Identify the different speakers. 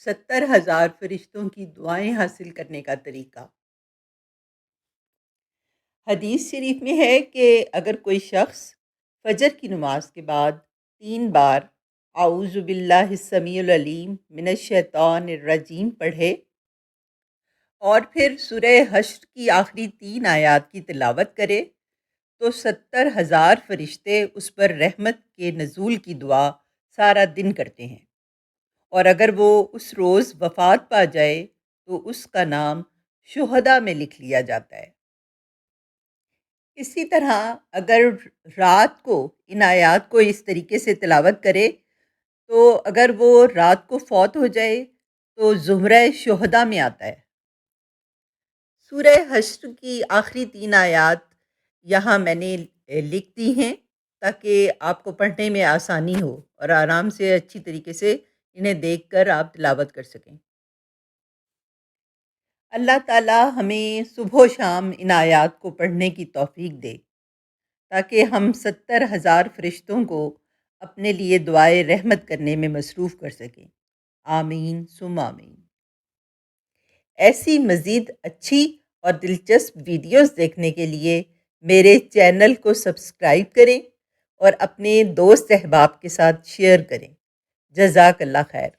Speaker 1: 70,000 فرشتوں کی دعائیں حاصل کرنے کا طریقہ۔ حدیث شریف میں ہے کہ اگر کوئی شخص فجر کی نماز کے بعد 3 بار اعوذ باللہ السمیع العلیم من الشیطان الرجیم پڑھے اور پھر سورہ حشر کی آخری 3 آیات کی تلاوت کرے تو 70,000 فرشتے اس پر رحمت کے نزول کی دعا سارا دن کرتے ہیں، اور اگر وہ اس روز وفات پا جائے تو اس کا نام شہداء میں لکھ لیا جاتا ہے۔ اسی طرح اگر رات کو ان آیات کو اس طریقے سے تلاوت کرے تو اگر وہ رات کو فوت ہو جائے تو زمرہ شہداء میں آتا ہے۔ سورہ حشر کی آخری 3 آیات یہاں میں نے لکھ دی ہیں تاکہ آپ کو پڑھنے میں آسانی ہو اور آرام سے اچھی طریقے سے انہیں دیکھ کر آپ تلاوت کر سکیں۔ اللہ تعالی ہمیں صبح و شام ان آیات کو پڑھنے کی توفیق دے تاکہ ہم 70,000 فرشتوں کو اپنے لیے دعائے رحمت کرنے میں مصروف کر سکیں۔ آمین ثم آمین۔ ایسی مزید اچھی اور دلچسپ ویڈیوز دیکھنے کے لیے میرے چینل کو سبسکرائب کریں اور اپنے دوست احباب کے ساتھ شیئر کریں۔ جزاک اللہ خیر۔